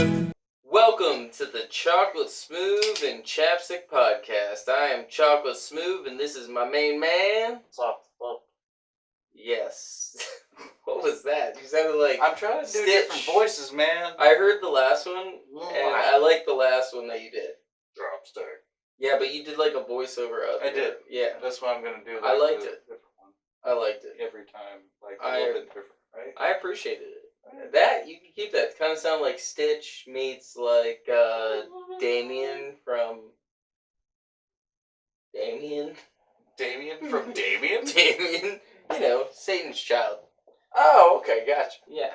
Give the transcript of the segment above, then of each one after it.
Welcome to the Chocolate Smooth and Chappsticc podcast. I am Chocolate Smooth, and this is my main man. Soft flip. Yes. What was that? You sounded like I'm trying to do different voices, man. I heard the last one, and I like the last one that you did. Chappsticc. Yeah, but you did like a voiceover of it. I did. Yeah. That's what I'm going to do. I liked it. Different one. I liked it. Every time. Like a little bit different, right? I appreciated it. That, you can keep that. It kind of sound like Stitch meets like Damien from... Damien? Damien from Damien? Damien. You know, Satan's child. Oh, okay, gotcha. Yeah.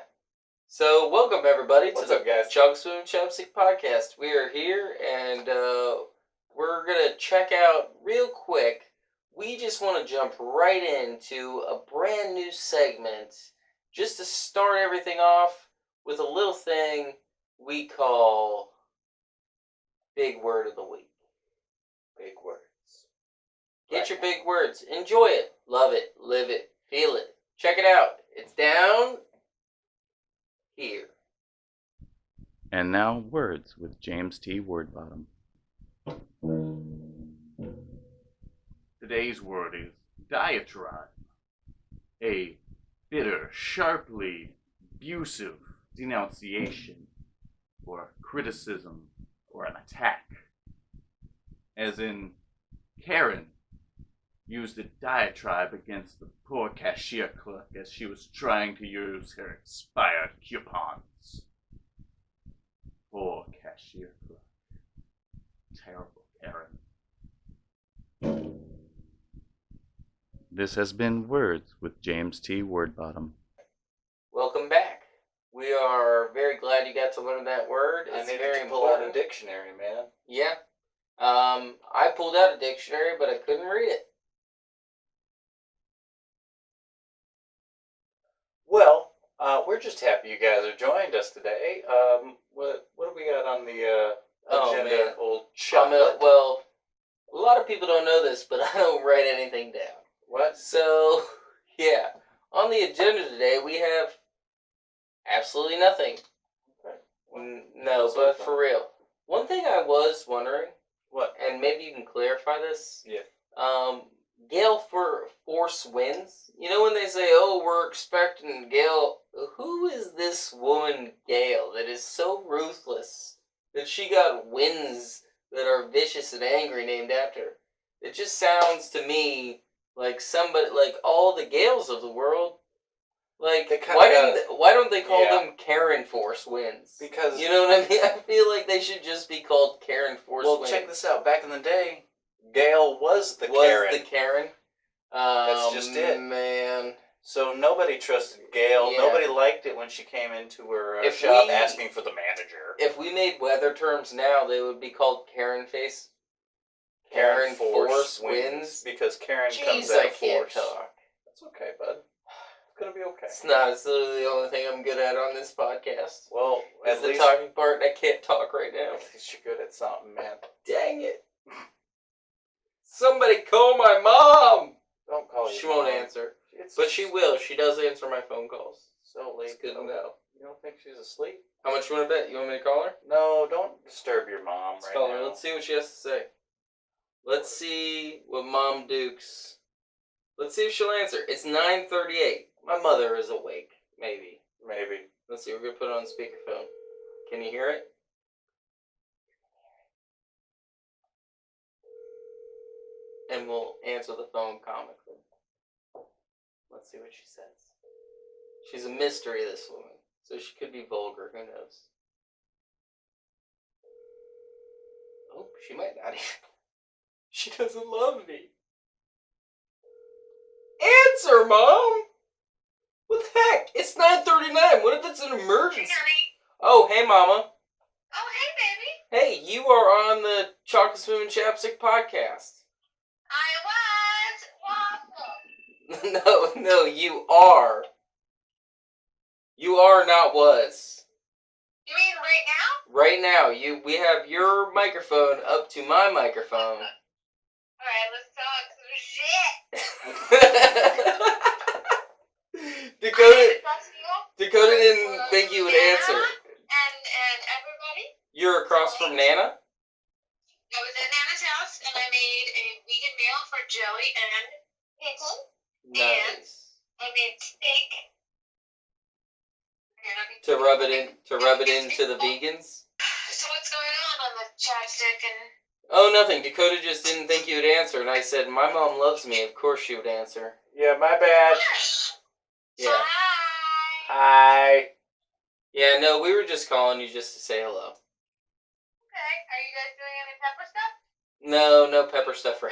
So, welcome everybody What's to the up, guys? Chocolate Smooth and Chappsticc podcast. We are here, and we're going to check out real quick. We just want to jump right into a brand new segment just to start everything off with a little thing we call Big Word of the Week. Big words. Get your big words. Enjoy it. Love it. Live it. Feel it. Check it out. It's down here. And now, words with James T. Wordbottom. Today's word is diatribe. A bitter, sharply abusive denunciation, or criticism, or an attack. As in, Karen used a diatribe against the poor cashier clerk as she was trying to use her expired coupons. Poor cashier clerk. Terrible Karen. This has been Words with James T. Wordbottom. Welcome back. We are very glad you got to learn that word. It's very to pull out important. a dictionary, man. Yeah. I pulled out a dictionary, but I couldn't read it. Well, we're just happy you guys have joined us today. What do we got on the agenda, man. old chocolate? Well, a lot of people don't know this, but I don't write anything down. What? So, yeah. On the agenda today, we have absolutely nothing. Okay. No, but for real. One thing I was wondering, What? and maybe you can clarify this. Yeah. Gale Force wins. You know when they say, "Oh, we're expecting Gale." Who is this woman, Gale, that is so ruthless that she got winds that are vicious and angry named after her? It just sounds to me like somebody, like all the Gales of the world. Like, why don't they call them Karen Force wins? Because you know what I mean. I feel like they should just be called Karen Force wins. Well, check this out. Back in the day, Gail was the Karen. That's just it. Man. So nobody trusted Gail. Yeah. Nobody liked it when she came into her shop asking for the manager. If we made weather terms now, they would be called Karen Face. Karen Force wins. Because Karen comes out of force. I can't talk. That's okay, bud. It's going to be okay. It's not. It's literally the only thing I'm good at on this podcast. Well, at least the talking part, I can't talk right now. At least you're good at something, man. Dang it. Somebody call my mom! Don't call you. She won't answer. But she will. She does answer my phone calls. So late. It's good to know. You don't think she's asleep? How much you want to bet? You want me to call her? No, don't disturb your mom Let's call her. Let's see what she has to say. Let's see what Mom Dukes... Let's see if she'll answer. It's 9:38. My mother is awake. Maybe. Let's see. We're going to put it on speakerphone. Can you hear it? And we'll answer the phone comically. Let's see what she says. She's a mystery, this woman. So she could be vulgar. Who knows? Oh, she might not even. She doesn't love me. Answer, Mom! What the heck? It's 9:39. What if it's an emergency? Oh, hey, Mama. Oh, hey, baby. Hey, you are on the Chocolate Smooth and Chappsticc podcast. I was waffle. No, you are. You are, not was. You mean right now? Right now, we have your microphone up to my microphone. Alright, let's talk some shit. Dakota didn't think you would answer. And everybody from Nana? I was at Nana's house and I made a vegan meal for Joey and Peyton. Nice. I made steak. To rub it into the vegans? So what's going on the Chappsticc and... Oh, nothing. Dakota just didn't think you would answer, and I said, my mom loves me. Of course she would answer. Yeah, my bad. Yeah. Hi. Hi. Yeah, no, we were just calling you just to say hello. Okay. Are you guys doing any pepper stuff? No pepper stuff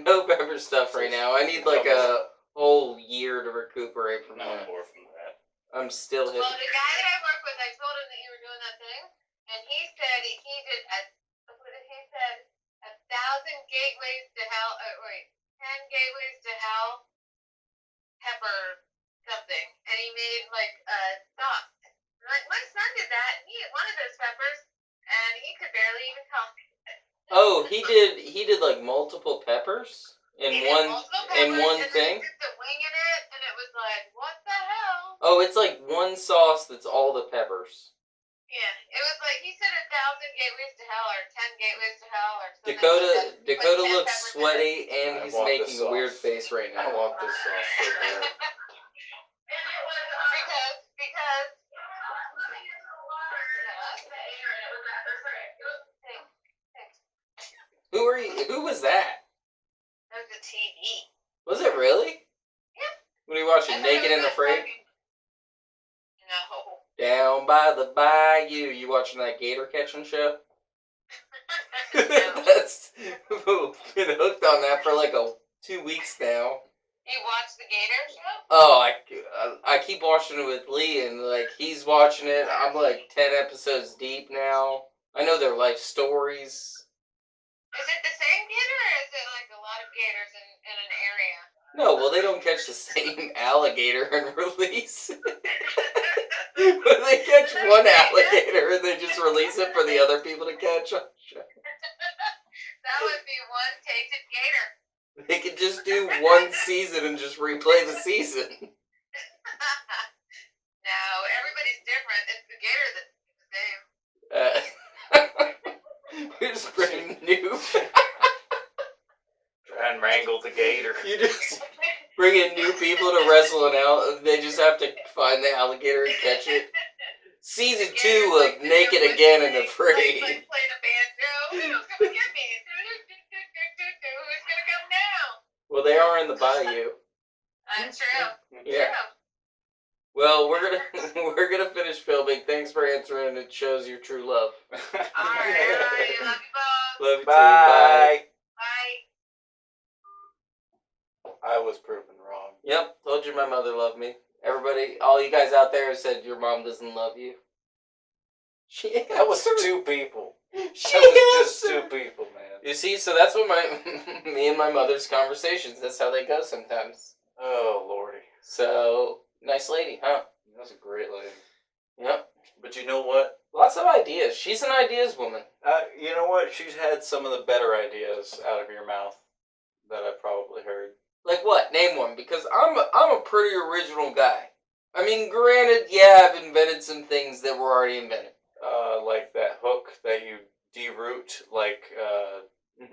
no pepper stuff right now. I need like a whole year to recuperate from No that. more from that. I'm still Well, hitting. the guy that I work with, I told him that you were doing that thing, and he said he did what did he said? 1,000 gateways to hell. 10 gateways to hell. Pepper something, and he made like sauce. Like my son did that, and he ate one of those peppers, and he could barely even talk. Oh, he did like multiple peppers in He did one multiple peppers, one and thing. then he put the wing in it, and it was like, what the hell? Oh, it's like one sauce that's all the peppers. Yeah, it was like he said 1,000 gateways to hell, or 10 gateways to hell, or something. Dakota like 10 looks peppers in it. sweaty and I he's want making this a weird sauce. face right I now. want this sauce so bad. because Who was that? that was a TV. Was it really? Yep. What are you watching? Naked and Afraid? No. Down by the bayou. You watching that gator catching show? No. That's been hooked on that for like 2 weeks now. You watched the Gator show? Oh, I keep watching it with Lee, and like he's watching it. I'm like 10 episodes deep now. I know their life stories. Is it the same gator, or is it like a lot of gators in an area? No, well, they don't catch the same alligator and release. But they catch one alligator and they just release it for the other people to catch. That would be one tainted gator. They could just do one season and just replay the season. No, everybody's different. It's the gator that's the same. We're just bringing new. Try and wrangle the gator. You just bring in new people to wrestle it out. They just have to find the alligator and catch it. Season 2 of Naked Again and Afraid. Like playing a banjo. Who's gonna get me? Who's gonna come now? Well, they are in the bayou. That's true. Yeah. True. Well, we're gonna finish filming. Thanks for answering. It shows your true love. Alright, love you both. Love you too. Bye. Bye. I was proven wrong. Yep, told you my mother loved me. Everybody, all you guys out there said your mom doesn't love you. That was 2 people. She That was just answered. 2 people, man. You see, so that's what me and my mother's conversations. That's how they go sometimes. Oh, lordy. So nice lady, huh? That's a great lady. Yep. But you know what? Lots of ideas. She's an ideas woman. You know what? She's had some of the better ideas out of your mouth that I've probably heard. Like what? Name one, because I'm a pretty original guy. I mean, granted, yeah, I've invented some things that were already invented. Like that hook that you deroot, like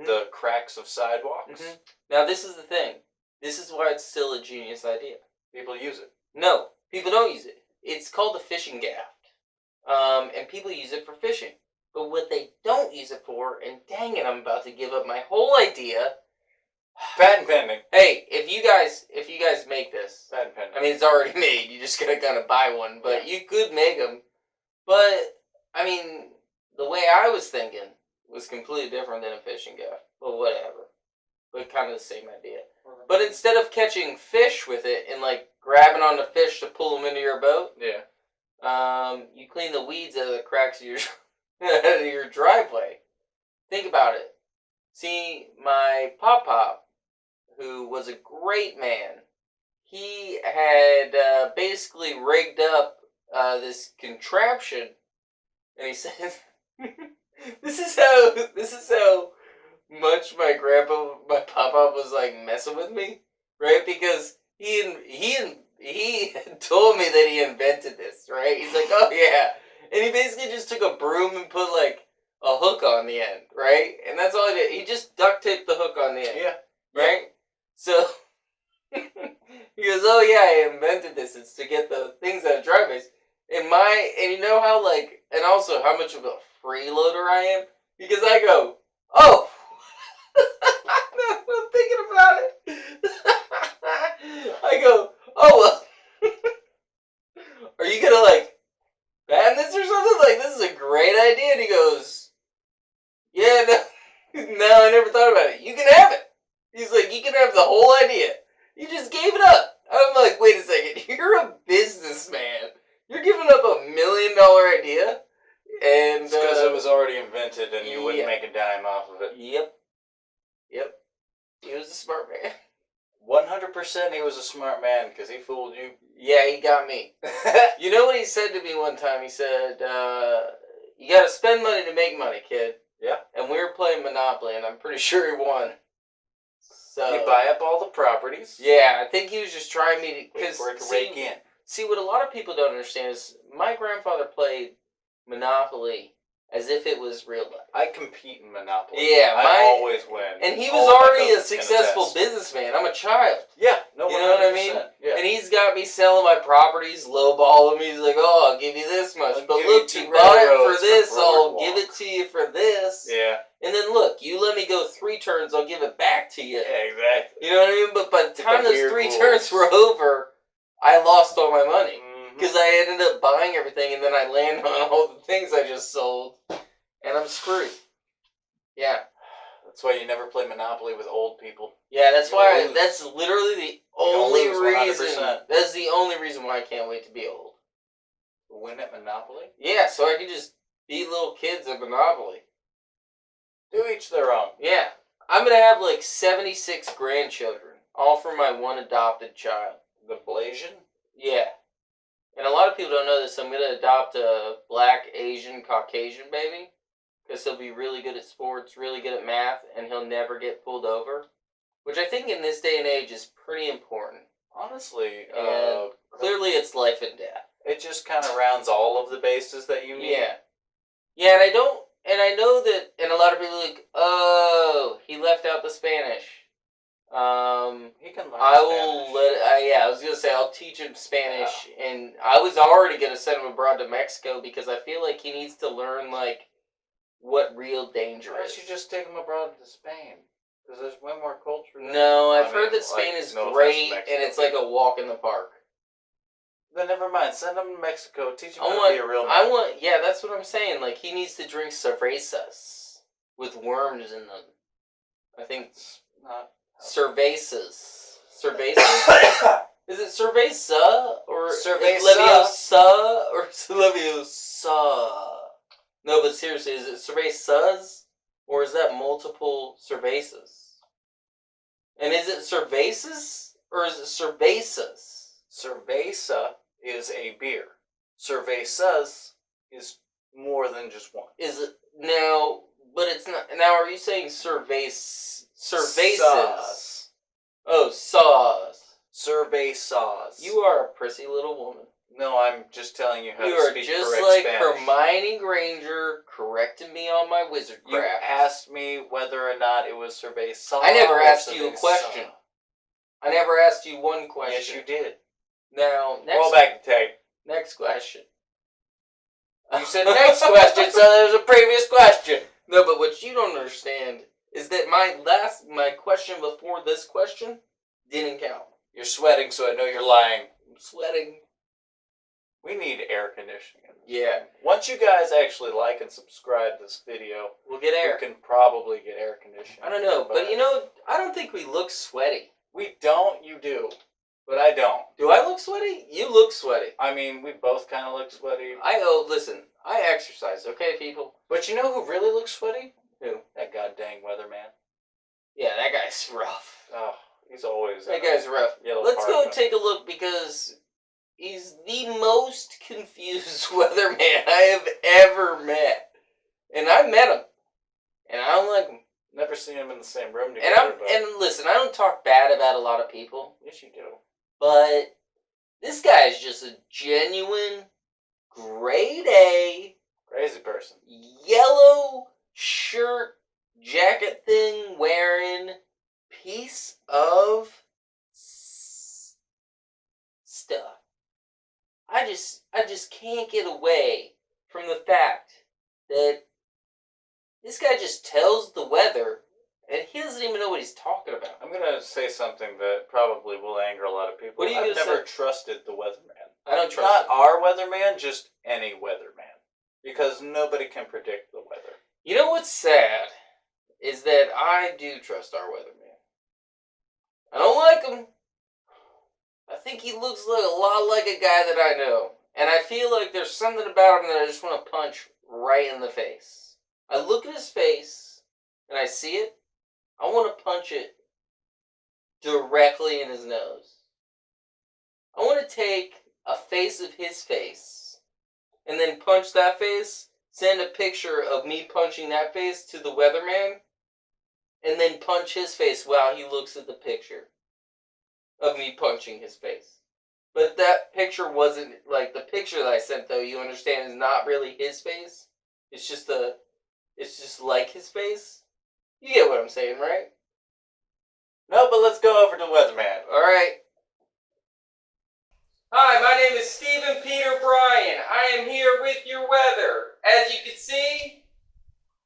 the cracks of sidewalks. Mhm. Now, this is the thing. This is why it's still a genius idea. People use it. No, people don't use it. It's called a fishing gaff. And people use it for fishing. But what they don't use it for, and dang it, I'm about to give up my whole idea. Patent pending. Hey, if you guys make this, Patent pending. I mean, it's already made. You just gotta kind of buy one, but you could make them. But I mean, the way I was thinking was completely different than a fishing gaff. But whatever. But kind of the same idea. But instead of catching fish with it and like grabbing on the fish to pull them into your boat, you clean the weeds out of the cracks of your driveway. Think about it. See, my pop, who was a great man, he had basically rigged up this contraption, and he said, "This is how much my papa was like messing with me, right? Because he told me that he invented this, right? He's like, oh yeah, and he basically just took a broom and put like a hook on the end, right? And that's all he did. He just duct taped the hook on the end. Yeah. Right? So, he goes, oh yeah, I invented this. It's to get the things out of driveways. And you know how, like, and also how much of a freeloader I am? Because I go, oh! I'm thinking about it. I go, oh, well, are you gonna, like, ban this or something? Like, this is a great idea. And he goes, yeah, no, no, I never thought about it. You can have it. He's like, you can have the whole idea. You just gave it up. I'm like, wait a second. You're a businessman. You're giving up $1 million idea? And It's because it was already invented and you wouldn't make a dime off of it. Yep. He was a smart man. 100% he was a smart man because he fooled you. Yeah, he got me. You know what he said to me one time? He said, you gotta spend money to make money, kid. Yeah. And we were playing Monopoly, and I'm pretty sure he won. So You buy up all the properties. yeah, I think he was just trying me to... Wait for it to rake in. See, what a lot of people don't understand is my grandfather played Monopoly as if it was real life. I compete in Monopoly. Yeah, I always win. And he was All my already a cousins can successful attest. businessman. I'm a child. Yeah, no, You know what I mean? Yeah. And he's got me selling my properties, lowball them. He's like, oh, I'll give you this much. I'll But give look, you you 2 bought it railroads for this, for I'll Boardwalk. give it to you for this. Yeah. And then look, you let me go 3 turns, I'll give it back to you. Yeah, exactly. You know what I mean? But by the It's time the those weird 3 rules. turns were over, I lost all my money. Mhm. Because I ended up buying everything, and then I landed on all the things I just sold. And I'm screwed. Yeah. That's why you never play Monopoly with old people. Yeah, that's You'll why, lose. that's literally the You're gonna only lose reason, 100%. that's the only reason why I can't wait to be old. Win at Monopoly? Yeah, so I could just be little kids at Monopoly. Do each their own. Yeah. I'm gonna have like 76 grandchildren, all from my one adopted child. The Blasian? Yeah. And a lot of people don't know this, I'm gonna adopt a black, Asian, Caucasian baby. Because he'll be really good at sports, really good at math, and he'll never get pulled over. Which I think in this day and age is pretty important. Honestly, And clearly it's life and death. it just kind of rounds all of the bases that you need. Yeah. Yeah, and I know that, and a lot of people are like, oh, he left out the Spanish. He can learn I Spanish. will yeah, I was going to say, I'll teach him Spanish, and I was already going to send him abroad to Mexico, because I feel like he needs to learn, like, what real danger Why is. don't you just take him abroad to Spain? Because there's way more culture there. No, I've I heard mean, that Spain like, is no offense to great, Mexico. and it's like a walk in the park. Then never mind. Send him to Mexico. Teach him how to be a real man. Yeah, that's what I'm saying. Like, he needs to drink cervezas with worms in them. I think It's not. cervezas. Cervezas? Is it cerveza or Cerveza. Leviosa or Leviosa? No, but seriously, is it cervezas or is that multiple cervezas? And is it cervezas or is it cervezas? Cerveza is a beer. Cervezas is more than just one. Is it now? But it's not. Now, are you saying cervezas? Sauce. Oh, sauce. Cervezas. You are a prissy little woman. No, I'm just telling you how You to are speak just correct like Spanish. Hermione Granger correcting me on my wizard You craft. asked me whether or not it was cerveza. I never or asked you a cerveza. question. I never asked you one question. Yes, you did. Now, Roll back the tape. next question. You said next question, so there's a previous question. No, but what you don't understand is that my question before this question didn't count. You're sweating, so I know you're lying. I'm sweating. We need air conditioning. Yeah. Once you guys actually like and subscribe this video, We'll get air. we can probably get air conditioning. I don't know, but you know, I don't think we look sweaty. We don't, you do. But I don't. Do I look sweaty? You look sweaty. I mean, we both kind of look sweaty. Listen, I exercise, okay, people? But you know who really looks sweaty? Who? That goddamn weatherman. Yeah, that guy's rough. Oh, he's always That guy's rough. Yellow Let's go parchment. take a look because he's the most confused weatherman I have ever met. And I met him. And I don't like him. Never seen him in the same room And together. but and listen, I don't talk bad about a lot of people, yes, you do. but this guy is just a genuine grade A Crazy person. yellow shirt, jacket thing wearing piece of stuff. I just can't get away from the fact that this guy just tells the weather and he doesn't even know what he's talking about. I'm gonna say something that probably will anger a lot of people. What are you I've gonna never say? trusted the weatherman. I don't trust Not him. our weatherman, just any weatherman. Because nobody can predict the weather. You know what's sad is that I do trust our weatherman. I don't like him. I think he looks like a lot like a guy that I know. And I feel like there's something about him that I just want to punch right in the face. I look at his face and I see it. I want to punch it directly in his nose. I want to take a face of his face and then punch that face, send a picture of me punching that face to the weatherman, and then punch his face while he looks at the picture of me punching his face. But that picture wasn't, like, the picture that I sent, though, you understand, is not really his face. It's just like his face. You get what I'm saying, right? No, but let's go over to the weatherman. Alright. Hi, my name is Stephen Peter Bryan. I am here with your weather. As you can see,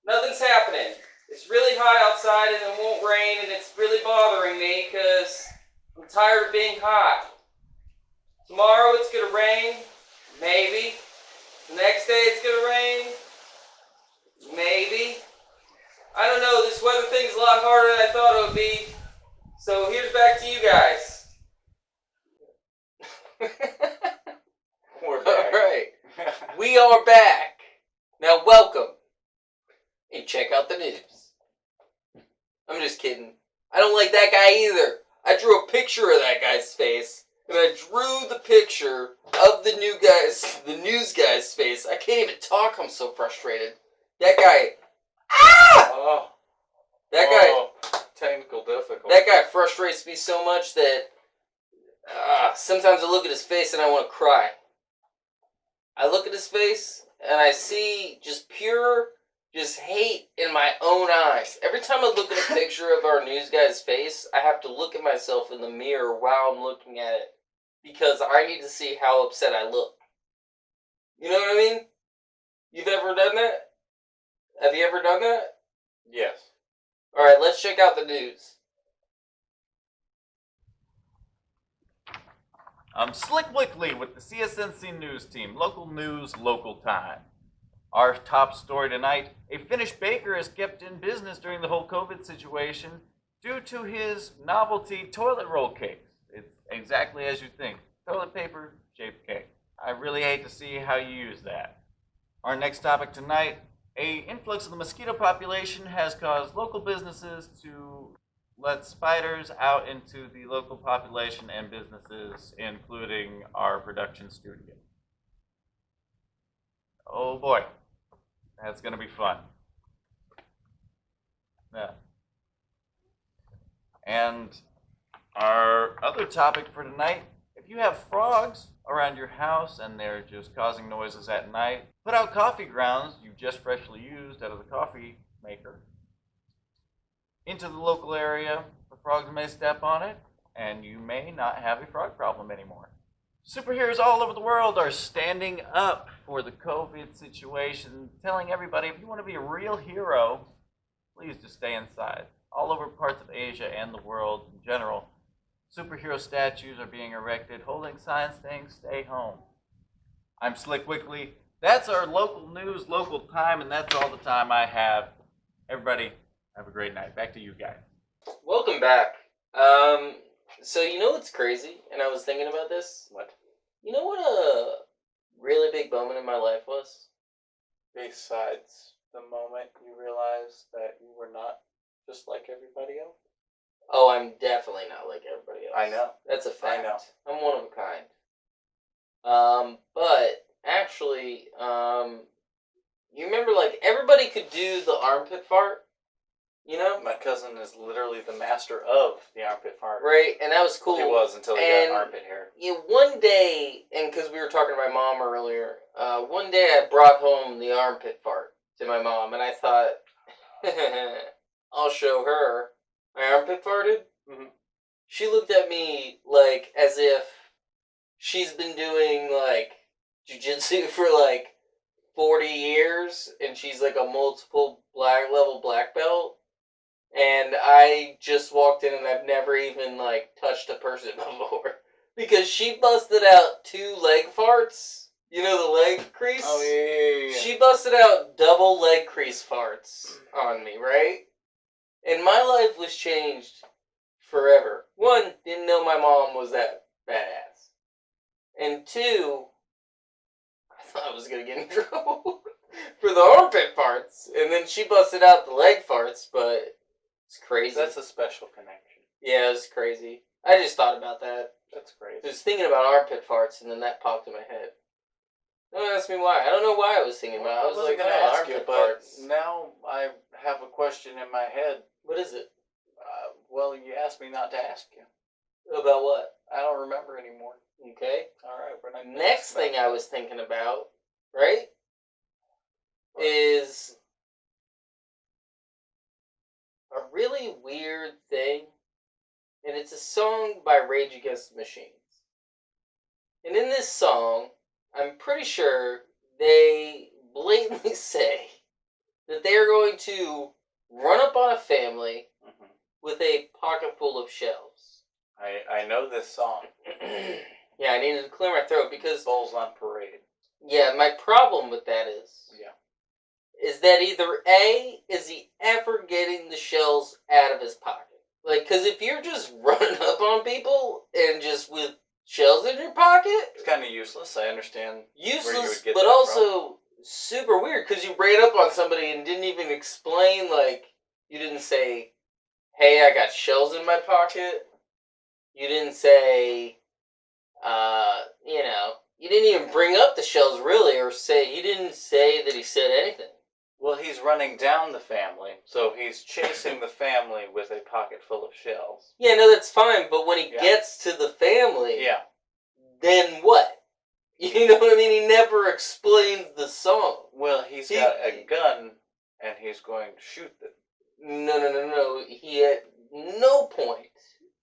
nothing's happening. It's really hot outside and it won't rain, and it's really bothering me because I'm tired of being hot. Tomorrow it's going to rain, maybe. The next day it's going to rain, maybe. I don't know, this weather thing's a lot harder than I thought it would be. So here's back to you guys. We're back. Alright, we are back. Now welcome. And check out the news. I'm just kidding. I don't like that guy either. I drew a picture of that guy's face, and I drew the picture of the news guy's face. I can't even talk, I'm so frustrated. That guy, Oh. that guy, Technical difficulty. that guy frustrates me so much that sometimes I look at his face and I want to cry. I look at his face and I see just pure hate in my own eyes. Every time I look at a picture of our news guy's face, I have to look at myself in the mirror while I'm looking at it, because I need to see how upset I look. You know what I mean? You've ever done that? Have you ever done that? Yes. Alright, let's check out the news. I'm Slick Wickley with the CSNC News Team. Local news, local time. Our top story tonight, a Finnish baker is kept in business during the whole COVID situation due to his novelty toilet roll cakes. It's exactly as you think, toilet paper shaped cake. I really hate to see how you use that. Our next topic tonight, a influx of the mosquito population has caused local businesses to let spiders out into the local population and businesses, including our production studio. Oh boy, that's going to be fun. Yeah. And our other topic for tonight, if you have frogs around your house and they're just causing noises at night, put out coffee grounds you just freshly used out of the coffee maker into the local area. The frogs may step on it, and you may not have a frog problem anymore. Superheroes all over the world are standing up for the COVID situation, telling everybody, if you want to be a real hero, please just stay inside. All over parts of Asia and the world in general, superhero statues are being erected, holding signs saying, stay home. I'm Slick Wickley. That's our local news, local time, and that's all the time I have. Everybody, have a great night. Back to you guys. Welcome back. So you know what's crazy? And I was thinking about this. What? You know what a really big moment in my life was? Besides the moment you realized that you were not just like everybody else? Oh, I'm definitely not like everybody else. I know. That's a fact. I know. I'm one of a kind. But actually, you remember, like, everybody could do the armpit fart? You know? My cousin is literally the master of the armpit fart. Right, and that was cool. He was until he And, got armpit hair. You know, one day, and because we were talking to my mom earlier, one day I brought home the armpit fart to my mom, and I thought, I'll show her. My armpit farted? Mhm. She looked at me like as if she's been doing like jujitsu for like 40 years and she's like a multiple black belt. And I just walked in and I've never even like touched a person before. Because she busted out 2 leg farts. You know the leg crease? Oh, yeah. She busted out double leg crease farts on me, right? And my life was changed forever. 1, didn't know my mom was that badass. And 2, I thought I was going to get in trouble for the armpit farts. And then she busted out the leg farts, but it's crazy. That's a special connection. Yeah, it's crazy. I just thought about that. That's I crazy. was thinking about armpit farts, and then that popped in my head. Don't ask me why. I don't know why I was thinking about it. I was wasn't like, gonna oh, ask you, armpit but farts. now I have a question in my head. What is it? Well, you asked me not to ask you. About what? I don't remember anymore. Okay. All right, we're not. Next thing I was thinking about, right, is a really weird thing, and it's a song by Rage Against the Machines. And in this song, I'm pretty sure they blatantly say that they are going to run up on a family Mhm. with a pocket full of shells. I know this song. Yeah, I needed to clear my throat because, Bulls on Parade. yeah, my problem with that Yeah. is that either A, is he ever getting the shells out of his pocket? Like, because if you're just running up on people and just with shells in your pocket, It's kind of useless. I understand. useless, get but that also super weird because you ran up on somebody and didn't even explain, like, you didn't say, hey, I got shells in my pocket. You didn't say, you didn't even bring up the shells really, or say, he didn't say that he said anything. Well, he's running down the family, so he's chasing the family with a pocket full of shells. Yeah, no, that's fine, but when he Yeah. gets to the family, Yeah. then what? You know what I mean? He never explains the song. Well, he's got a gun, and he's going to shoot them. No. He at no point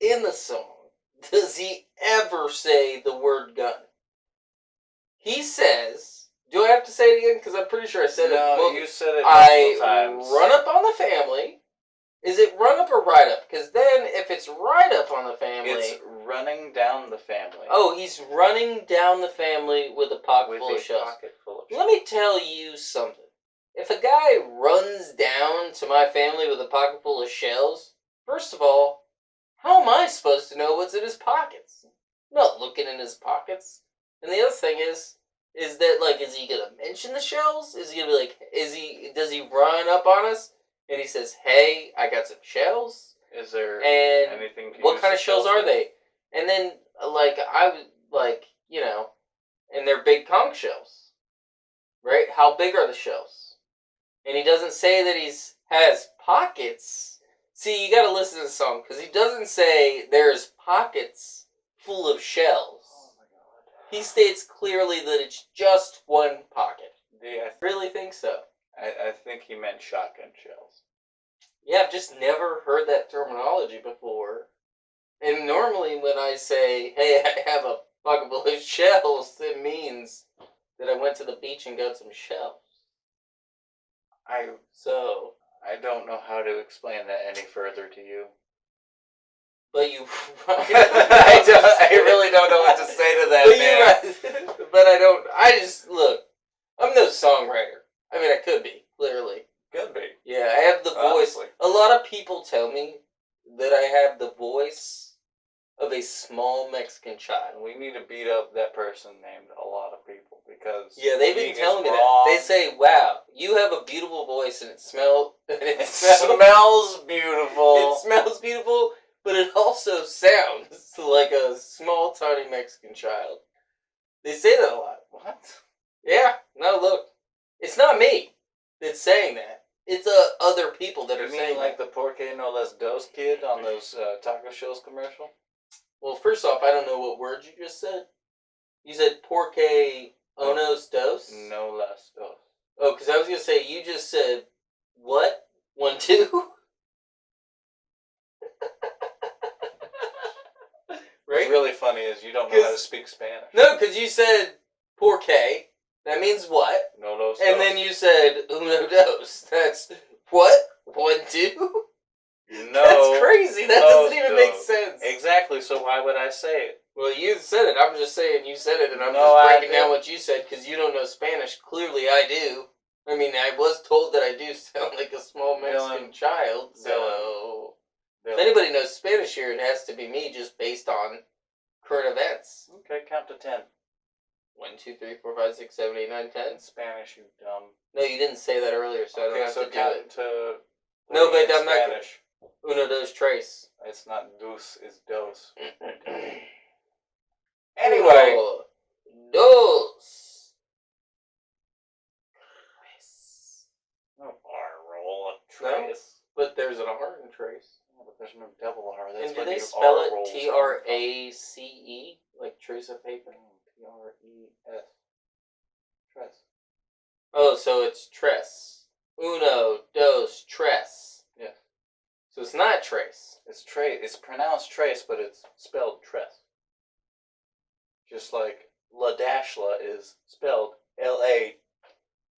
in the song does he ever say the word gun. He says, do I have to say it again? Because I'm pretty sure I said it. No, you said it I multiple times. run up on the family. Is it run up or ride up? Because then if it's ride up on the family... It's running down the family. Oh, he's running down the family with a pocket full of shells. Let me tell you something. If a guy runs down to my family with a pocket full of shells, first of all, how am I supposed to know what's in his pockets? I'm not looking in his pockets. And the other thing is that, like, is he gonna mention the shells? Is he gonna be like, does he run up on us and he says, hey, I got some shells? Is there and anything to what kind of shells are they? And then, like, and they're big conch shells, right? How big are the shells? And he doesn't say that has pockets. See, you gotta listen to the song, because he doesn't say there's pockets full of shells. Oh my god. He states clearly that it's just one pocket. Yeah, I really think so. I think he meant shotgun shells. Yeah, I've just never heard that terminology before. And normally when I say, hey, I have a pocket full of shells, it means that I went to the beach and got some shells. I don't know how to explain that any further to you. But you... I really don't know what to say to that, man. But look, I'm no songwriter. I mean, I could be, clearly. Could be. Yeah, I have the voice. Honestly. A lot of people tell me that I have the voice of a small Mexican child. We need to beat up that person named a lot of people, because yeah, they've been telling me wrong. that. They say, wow, you have a beautiful voice and it smells beautiful. It smells beautiful, but it also sounds like a small, tiny Mexican child. They say that a lot. What? Yeah, no, look. It's not me that's saying that. It's other people that are You mean saying like that. the Porque No Les Dos kid on those taco shells commercial? Well, first off, I don't know what word you just said. You said Porque Unos Dos? No Les Dos. Oh, because I was going to say, you just said, what? 1, 2. Right? What's really funny is you don't know how to speak Spanish. No, because you said porque. That means what? No, no, And then you said uno dos. That's what? 1, 2? No. That's crazy. That doesn't even make dos. sense. Exactly, so why would I say it? Well, you said it. I'm just saying you said it, and I'm No, just I breaking down didn't. what you said because you don't know Spanish. Clearly, I do. I mean, I was told that I do sound like a small Mexican Dylan. child, so... Dylan. If anybody knows Spanish here, it has to be me, just based on current events. Okay, count to 10. 1, 2, 3, 4, 5, 6, 7, 8, 9, 10. In Spanish, you dumb. No, you didn't say that earlier, so I don't have to do count it. to No, but in I'm not Spanish. Uno, dos, tres. It's not dos, it's dos. Anyway. Uno, dos. Tres. No R roll, a No, trace. but there's an R in trace. No, but there's no double R. That's And do when they you spell R it rolls Trace? Like trace of paper? T-R-E-S. Tres. Oh, so it's tres. Uno, dos, tres. Yes. So it's not trace. It's trace. It's pronounced trace, but it's spelled tres. Just like La Dashla is spelled L-A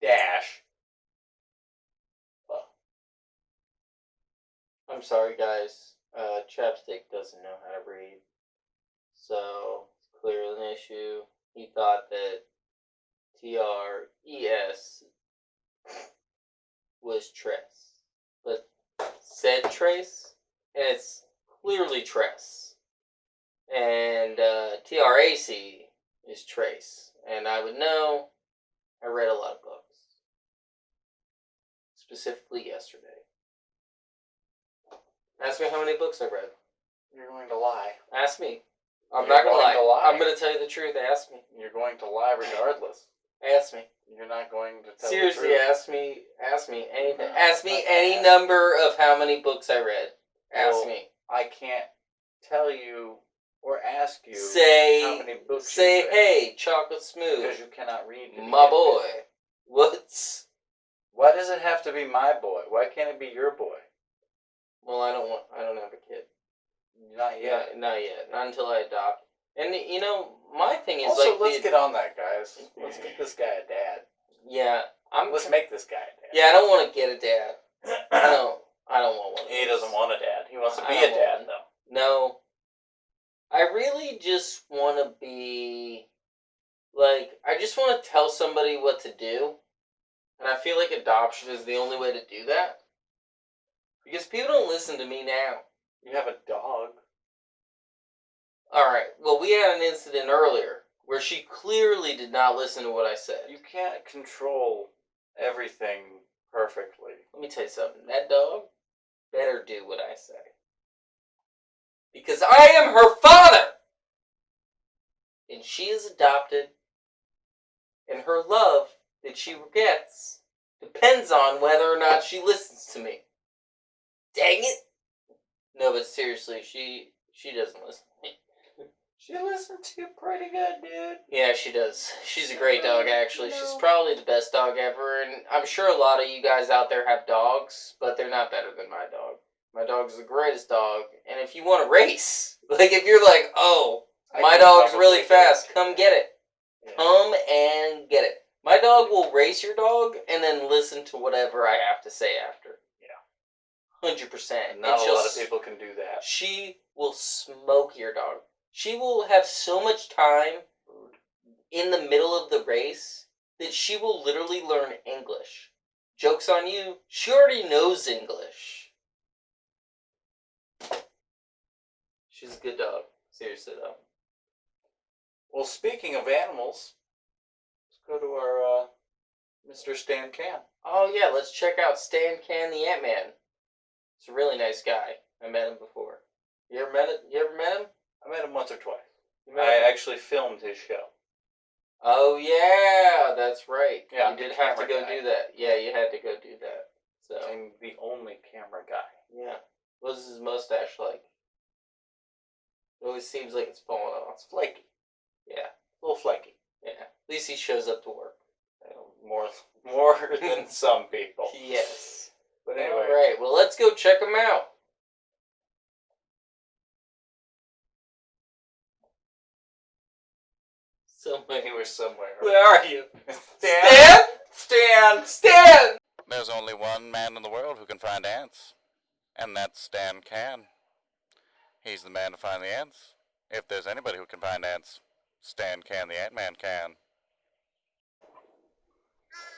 dash. I'm sorry, guys. Chappsticc doesn't know how to read. So, it's clearly an issue. He thought that T-R-E-S was tres. But said trace, and it's clearly tres. And T-R-A-C is trace. And I would know, I read a lot of books. Specifically yesterday. Ask me how many books I read. You're going to lie. Ask me. I'm You're not going going to to lie. lie. I'm going to tell you the truth. Ask me. You're going to lie regardless. Ask me. You're not going to tell Seriously, the truth. ask me anything. Ask me any number of how many books I read. Ask me. I can't tell you or ask you Say, how many books say, you read. hey, Chocolate Smooth, Because you cannot read. to my begin boy. with. What's? Why does it have to be my boy? Why can't it be your boy? Well, I don't have a kid. Not yet. Not yet. Not until I adopt. And you know, my thing is Also, like, let's get on that, guys. Let's get this guy a dad. Yeah, Let's make this guy a dad. Yeah, I don't want to get a dad. I don't want one. He doesn't want a dad. He wants to be I a don't dad, want though. No. I really just want to be, like, I just want to tell somebody what to do. And I feel like adoption is the only way to do that. Because people don't listen to me now. You have a dog. Alright, well, we had an incident earlier where she clearly did not listen to what I said. You can't control everything perfectly. Let me tell you something. That dog better do what I say. Because I am her father! And she is adopted. And her love that she gets depends on whether or not she listens to me. Dang it! No, but seriously, she doesn't listen to me. She listens to you pretty good, dude. Yeah, she does. She's a great dog, actually. She's probably the best dog ever, and I'm sure a lot of you guys out there have dogs, but they're not better than my dog. My dog's the greatest dog, and if you want to race, like if you're like, oh, my dog's really fast, come get it. Yeah. Come and get it. My dog will race your dog and then listen to whatever I have to say after. Yeah. 100%. Not a lot of people can do that. She will smoke your dog. She will have so much time in the middle of the race that she will literally learn English. Joke's on you, she already knows English. She's a good dog. Seriously, though. Well, speaking of animals, let's go to our Mr. Stan Can. Oh, yeah, let's check out Stan Can the Ant-Man. He's a really nice guy. I met him before. You ever met him? I met him once or twice. You met I him? actually filmed his show. Oh, yeah, that's right. Yeah, you did the have to camera go guy. do that. Yeah, you had to go do that. So, I'm the only camera guy. yeah. What is his mustache like? It always seems like it's falling off. It's flaky. Yeah, A little flaky. yeah. At least he shows up to work. More than some people. Yes. But anyway. Alright, well, let's go check them out. Somebody was somewhere. Where are you? Stan? Stan! Stan! There's only one man in the world who can find ants, and that's Stan Can. He's the man to find the ants. If there's anybody who can find ants, Stan Can, the Ant-Man can.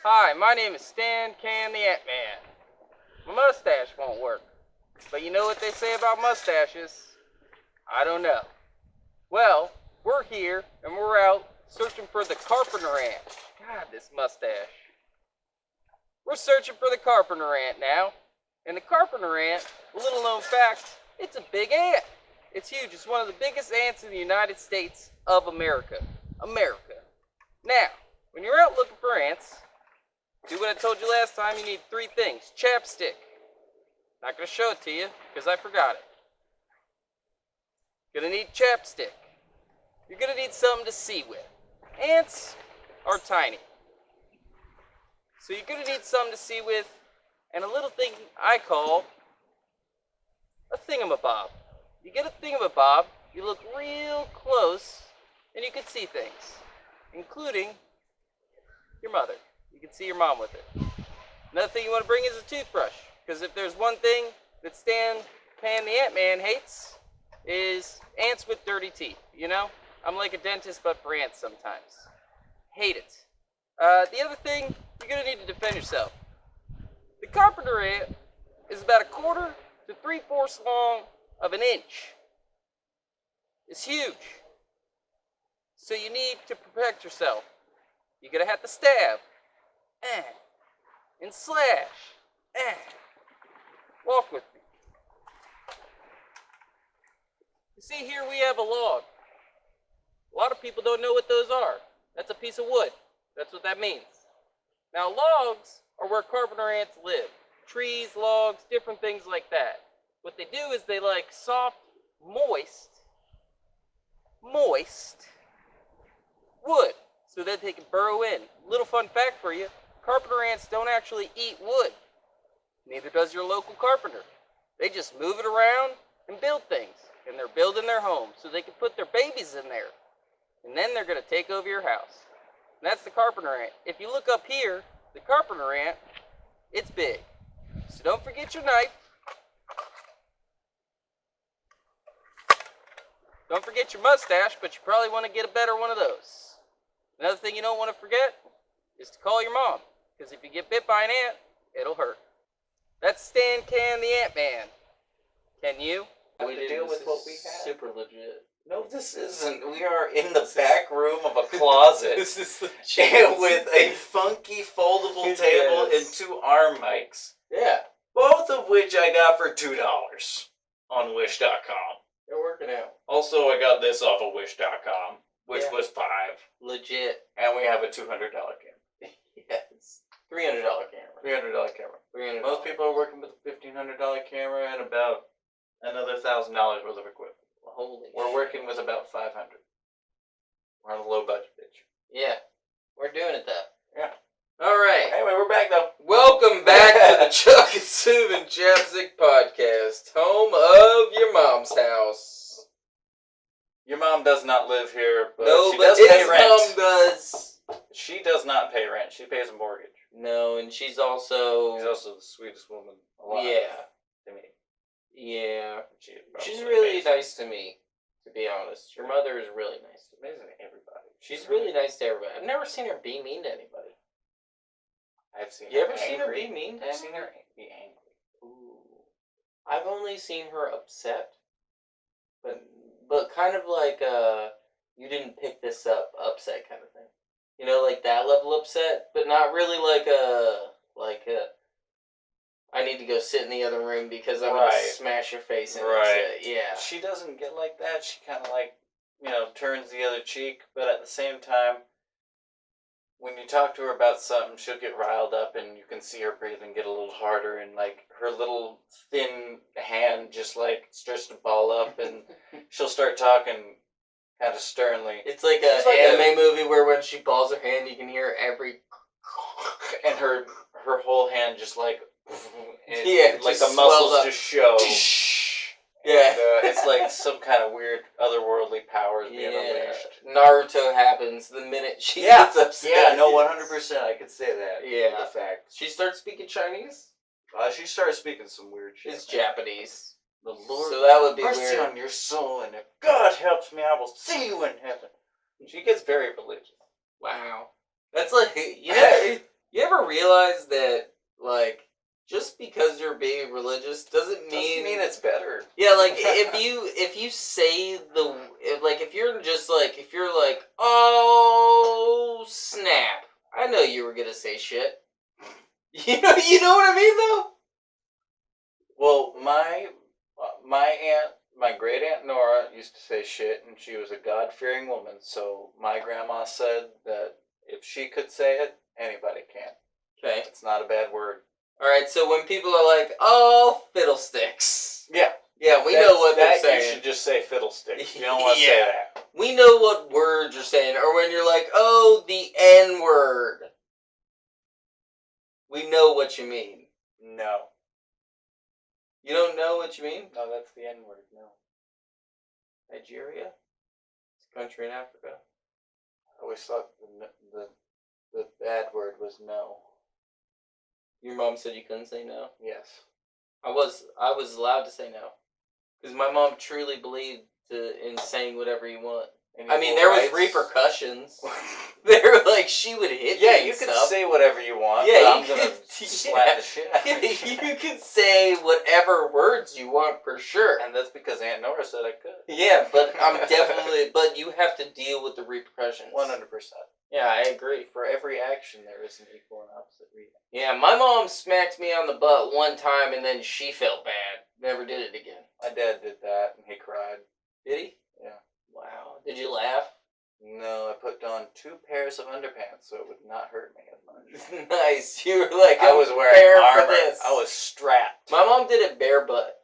Hi, my name is Stan Can the Ant-Man. My mustache won't work. But you know what they say about mustaches? I don't know. Well, we're here and we're out searching for the carpenter ant. God, this mustache. We're searching for the carpenter ant now. And the carpenter ant, a little known fact, it's a big ant. It's huge. It's one of the biggest ants in the United States of America. Now, when you're out looking for ants, do what I told you last time. You need 3 things. Chapstick. Not going to show it to you because I forgot it. Gonna need chapstick. You're gonna need something to see with. Ants are tiny. So you're gonna need something to see with and a little thing I call a thingamabob. You get a thingamabob, you look real close, and you can see things, including your mother. You can see your mom with it. Another thing you want to bring is a toothbrush, because if there's one thing that Stan Pan the Ant-Man hates, is ants with dirty teeth, you know? I'm like a dentist, but for ants sometimes. Hate it. The other thing, you're going to need to defend yourself. The carpenter ant is about 1/4 to 3/4 long of an inch. It's huge. So you need to protect yourself. You're going to have to stab. And slash. Walk with me. You see here we have a log. A lot of people don't know what those are. That's a piece of wood. That's what that means. Now logs are where carpenter ants live. Trees, logs, different things like that. What they do is they like soft, moist wood so that they can burrow in. Little fun fact for you, carpenter ants don't actually eat wood. Neither does your local carpenter. They just move it around and build things. And they're building their home so they can put their babies in there. And then they're going to take over your house. And that's the carpenter ant. If you look up here, the carpenter ant, it's big. So don't forget your knife. Don't forget your mustache, but you probably want to get a better one of those. Another thing you don't want to forget is to call your mom. Because if you get bit by an ant, it'll hurt. That's Stan Can the Ant-Man. Can you? We to deal with what we have. Super legit. No, this isn't. We are in the back room of a closet. This is the And with a funky foldable table and 2 arm mics. Yeah, Both of which I got for $2 on Wish.com. they're working out. Also, I got this off of Wish.com, which Yeah. was $5. Legit. And we have a $200 camera. Yes. $300 camera. $300 camera. $300. Most people are working with a $1,500 camera and about another $1,000 worth of equipment. Holy We're shit. working with about 500. We're on a low budget, bitch. Yeah, we're doing it though. Yeah. All right. Anyway, we're back though. Welcome back to the Chuck and Sue and Chappsticc podcast, home of your mom's house. Your mom does not live here, but No, she but does his pay rent. mom does. She does not pay rent. She pays a mortgage. No, and she's also. She's also the sweetest woman alive. Yeah. To me. Yeah. She's She's probably really amazing. nice to me, to be honest. Your mother is really nice to me. Amazing to everybody. She's really nice to everybody. I've never seen her be mean to anybody. I've seen You her ever seen her angry. be mean to I've seen anybody? her be angry. Ooh. I've only seen her upset, but kind of like you didn't pick this up upset kind of thing. You know, like that level upset, but not really like a I need to go sit in the other room because I'm gonna Right. smash your face in. Right. Yeah. She doesn't get like that. She kind of like, turns the other cheek. But at the same time, when you talk to her about something, she'll get riled up and you can see her breathing get a little harder. And like her little thin hand just like starts to ball up and she'll start talking kind of sternly. It's like She's an like anime movie where when she balls her hand, you can hear every. And her whole hand just like, and Yeah, like just the muscles swells up. just show. Yeah. And, it's like some kind of weird otherworldly powers being Yeah. unleashed. Naruto happens the minute she Yeah. gets upset. Yeah, no, 100%. I could say that. Yeah. For the fact. She starts speaking Chinese? She started speaking some weird shit. It's Japanese. The Lord, So that would be mercy weird. on your soul, and if God helps me, I will see you in heaven. She gets very religious. Wow. That's like, you ever realize that, like, just because you're being religious doesn't mean it's better. Yeah, like if you say if you're just like, if you're like, oh snap, I know you were gonna say shit. You know what I mean though. Well, my aunt, my great aunt Nora used to say shit, and she was a God-fearing woman. So my grandma said that if she could say it, anybody can. Okay. It's not a bad word. All right. So when people are like, oh fiddlesticks. Yeah. Yeah, we know what they're saying. You should just say fiddlestick. You don't want to say that. We know what words you're saying. Or when you're like, oh, the N-word. We know what you mean. No. You don't know what you mean? No, that's the N-word. No. Nigeria? It's a country in Africa. I always thought the bad word was no. Your mom said you couldn't say no? Yes. I was allowed to say no. Because my mom truly believed in saying whatever you want. I mean, there was repercussions. They were like, she would hit me. Yeah, you can say whatever you want. Yeah, but I'm going to slap the shit out of you. You can say whatever words you want for sure. And that's because Aunt Nora said I could. Yeah, but but you have to deal with the repercussions. 100%. Yeah, I agree. For every action, there is an equal and opposite reaction. Yeah, my mom smacked me on the butt one time and then she felt bad. Never did it again. My dad did that and he cried. Did he? Yeah. Wow. Did you laugh? No, I put on 2 pairs of underpants so it would not hurt me as much. Nice. You were like, I was wearing armor. For this. I was strapped. My mom did it bare butt.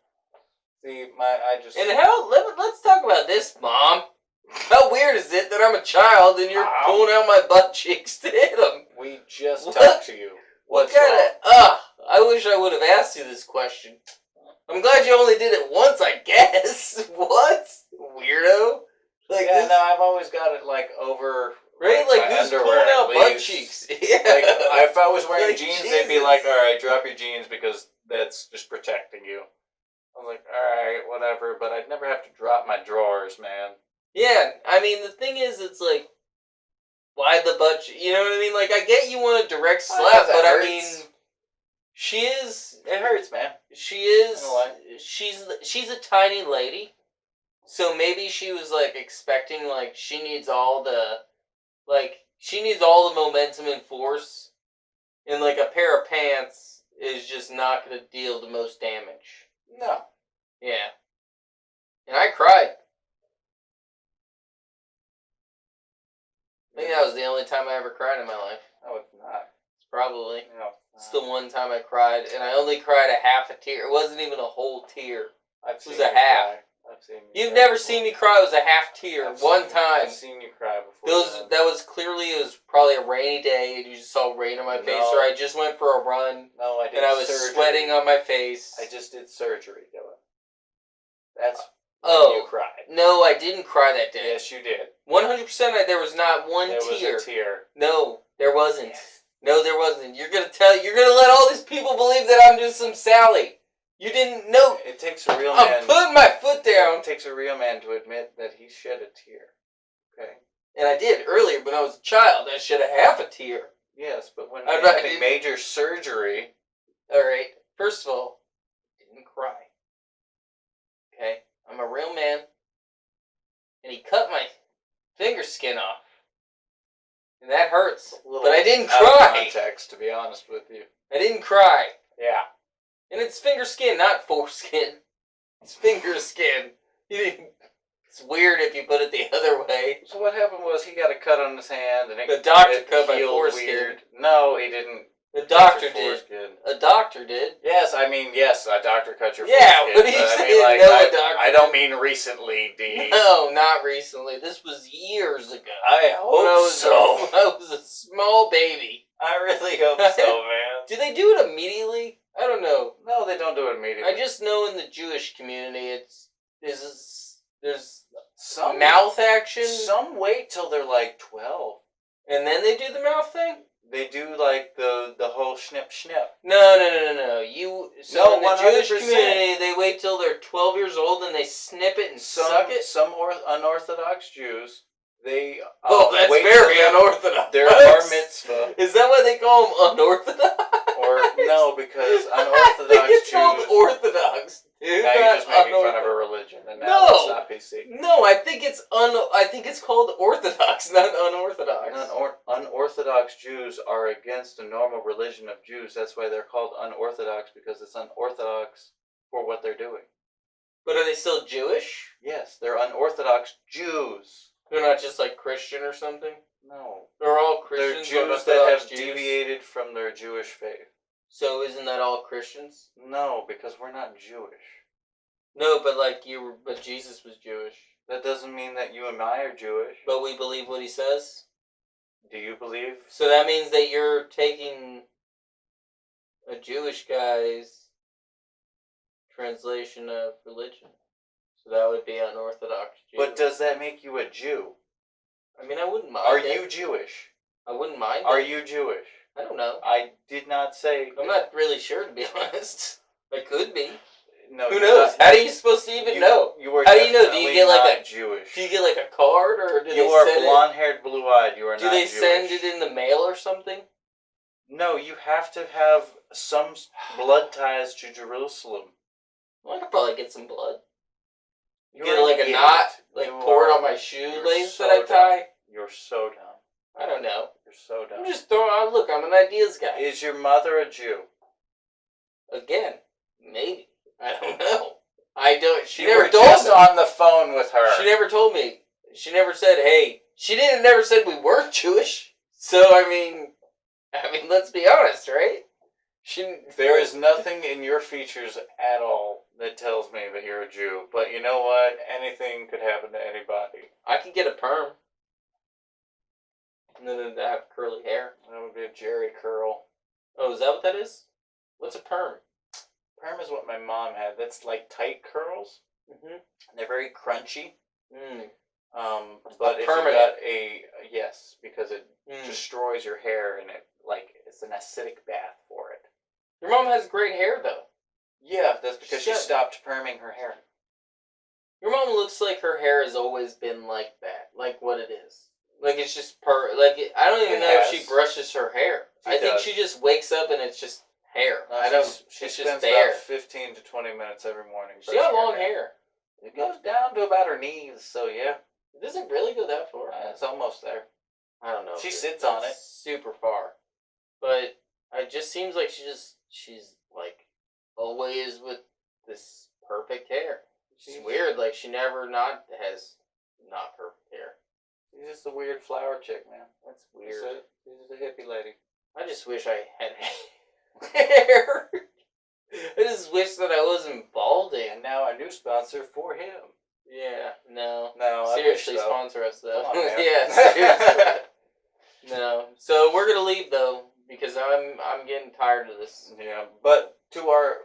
See, And let's talk about this, Mom. How weird is it that I'm a child and you're pulling out my butt cheeks to hit them? We just talked to you. What's wrong? I wish I would have asked you this question. I'm glad you only did it once, I guess. What? Weirdo. Like yeah, no, I've always got it like over. Right? Like who's pulling out butt cheeks? Yeah. Like, if I was wearing like, jeans, Jesus. they'd be like, alright, drop your jeans because that's just protecting you. I was like, alright, whatever, but I'd never have to drop my drawers, man. Yeah, I mean, the thing is, it's like, why the butt cheeks? You know what I mean? Like, I get you want a direct slap, but I mean, she is... It hurts, man. She is... She's a tiny lady. So maybe she was, like, expecting, like, she needs all the momentum and force. And, like, a pair of pants is just not going to deal the most damage. No. Yeah. And I cried. I think that was the only time I ever cried in my life. No, it's not. Probably. No. It's the one time I cried, and I only cried a half a tear. It wasn't even a whole tear. It was a half. You've never seen me cry. It was a half tear. One time. I've seen you cry before. That was clearly, it was probably a rainy day, and you just saw rain on my face, or I just went for a run. No, I did. And I was sweating on my face. I just did surgery, Dylan. That's you cried. No, I didn't cry that day. Yes, you did. 100%. There was not one tear. There was a tear. No, there wasn't. Yes. No, there wasn't. You're gonna let all these people believe that I'm just some Sally. You didn't know. It takes a real man. I'm putting my foot down. It takes a real man to admit that he shed a tear. Okay. And I did earlier when I was a child. I shed a half a tear. Yes, but when you're having major surgery. All right. First of all, I didn't cry. Okay. I'm a real man. And he cut my finger skin off. And that hurts. But I didn't cry. Out of context, to be honest with you. I didn't cry. Yeah. And it's finger skin, not foreskin. It's finger skin. It's weird if you put it the other way. So what happened was he got a cut on his hand, and the doctor cut my foreskin. Weird. No, he didn't. The doctor did. A doctor did. Yes, a doctor cut your foreskin. Yeah, but he said a doctor. I don't mean recently, D. No, not recently. This was years ago. I hope so. I was a small baby. I really hope so, man. Do they do it immediately? I don't know. No, they don't do it immediately. I just know in the Jewish community, there's some mouth action, Some wait till they're like 12. and then they do the mouth thing. They do like the whole snip. No. So in the 100%. Jewish community, they wait till they're 12 years old and they snip it and suck it. Some unorthodox Jews, they That's wait very till unorthodox. their bar mitzvah. Is that why they call them unorthodox? Or no, because I unorthodox think it's Jews. called orthodox. Dude, Now you're just making fun of a unorthodox. religion, and now No. it's not PC. No, I think it's called orthodox, not unorthodox. Unorthodox Jews are against the normal religion of Jews. That's why they're called unorthodox, because it's unorthodox for what they're doing. But are they still Jewish? Yes, they're unorthodox Jews. They're not just like Christian or something? No. They're all They're Christians. Jews that unorthodox have Jews? deviated from their Jewish faith. So isn't that all Christians? No, because we're not Jewish. No, but Jesus was Jewish. That doesn't mean that you and I are Jewish. But we believe what he says? Do you believe? So that means that you're taking a Jewish guy's translation of religion. So that would be unorthodox Jew. But does that make you a Jew? I mean, I wouldn't mind Are it. you Jewish? I wouldn't mind Are it. you Jewish? I don't know. I did not say. I'm not really sure, to be honest. I could be. No. Who you're knows? not- How are you supposed to even know? You are How do you know? Do you definitely get like not a Jewish? Do you get like a card, or do You they are send blonde-haired, blue-eyed. You are Do not they Jewish. send it in the mail or something? No, you have to have some blood ties to Jerusalem. Well, I could probably get some blood. You're Get like a idiot. knot, like You pour it are- on my you're shoelace so that I dumb. tie. You're so dumb. I don't know. You're so dumb. I'm just throwing out. Look, I'm an ideas guy. Is your mother a Jew? Again, maybe. I don't know. I don't. She You never were told just me. on the phone with her. She never told me. She never said, "Hey." She never said we weren't Jewish. So I mean, let's be honest, right? There is nothing in your features at all that tells me that you're a Jew. But you know what? Anything could happen to anybody. I could get a perm. And then I have curly hair. That would be a Jerry curl. Oh, is that what that is? What's a perm? Perm is what my mom had. That's like tight curls. Mm-hmm. They're very crunchy. Mm. But if you permanent. got yes, because it Mm. destroys your hair and it's an acidic bath for it. Your mom has great hair, though. Yeah, that's because she Shut- stopped perming her hair. Your mom looks like her hair has always been like that, like what it is. Like it's just I don't even It know if has. she brushes her hair. She I think does. she just wakes up and it's just hair. No, I don't. She It's spends just there. about 15 to 20 minutes every morning. She got brushing her long hair. It goes down to about her knees, so yeah, Does it really go that far? it's almost there. I don't know. She if sits on it. super far, but it just seems like she's like always with this perfect hair. She's weird. Like she never has not perfect hair. She's just a weird flower chick, man. That's weird. She's just a hippie lady. I just wish I had hair. I just wish that I wasn't balding. And now a new sponsor for him. Yeah, no. No, Seriously, I wish so. sponsor us though. Come on, man. Yeah, seriously. No. So we're gonna leave though because I'm getting tired of this. Yeah, but to our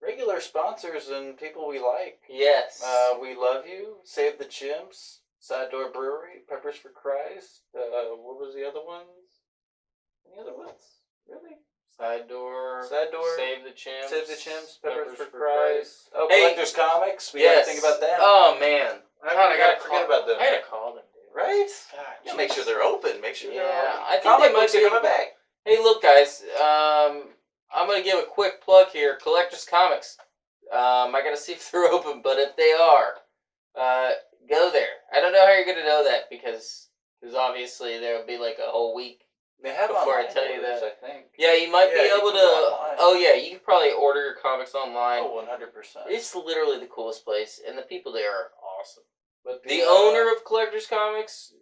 regular sponsors and people we like, Yes. we love you. Save the Chimps, Side Door Brewery, Peppers for Christ. What was the other ones? Any other ones? Really? Side door. Side Door. Save the Chimps. Save the Chimps, Peppers for Christ. Oh, Hey. Collectors Comics. We Yes. gotta think about them. Oh man. I gotta forget about them. I gotta call them, dude. Right? God, Yeah, make sure they're open. Make sure they're Yeah, open. I think Comic they might books are be coming open. back. Hey, look, guys. I'm gonna give a quick plug here. Collectors Comics. I gotta see if they're open, but if they are, go there. I don't know how you're gonna know that because obviously there will be like a whole week. They have Before I online tell you orders, that. I think. Yeah, you might Yeah, be you able can to. go online. Oh yeah, you can probably order your comics online. Oh, 100%. It's literally the coolest place, and the people there are awesome. But The owner of Collectors Comics,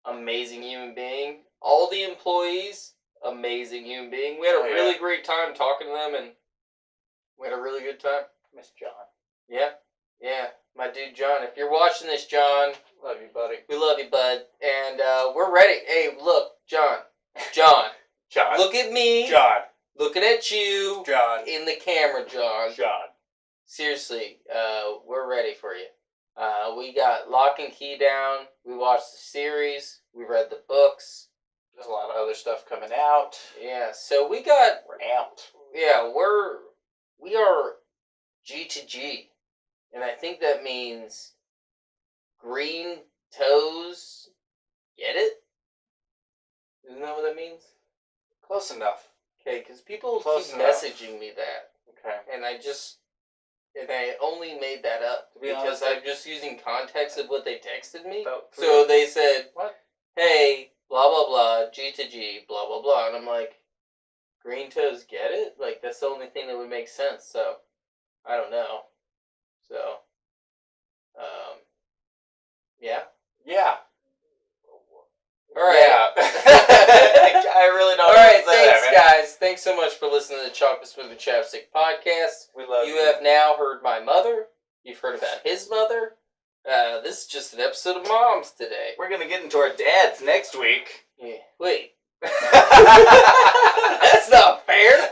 amazing human being. All the employees, amazing human being. We had a Oh, yeah. really great time talking to them, and we had a really good time. Miss John. Yeah, my dude John. If you're watching this, John, Love you, buddy. we love you, bud, and we're ready. Hey, look, John, John. look at me. John. Looking at you John. in the camera, John. John. Seriously, we're ready for you. We got Lock and Key down. We watched the series. We read the books. There's a lot of other stuff coming out. Yeah, so we got. We're amped. Yeah, we are G to G, and I think that means green toes. Get it? Isn't that what that means? Close enough. Okay, because people Close keep enough. messaging me that, Okay. and I only made that up To be because honest, I'm just using context of what they texted me. About three- So they said, What? "Hey, blah blah blah, G to G, blah blah blah," and I'm like, "Green toes, get it? Like that's the only thing that would make sense." So I don't know. So, yeah. Yeah. All right. Yeah. I really don't All know right. what to say Thanks, there, man. guys. Thanks so much for listening to the Chocolate Smooth and Chapstick podcast. We love You have now heard my mother. You've heard about his mother. This is just an episode of Moms today. We're going to get into our dads next week. Yeah. Wait. That's not fair.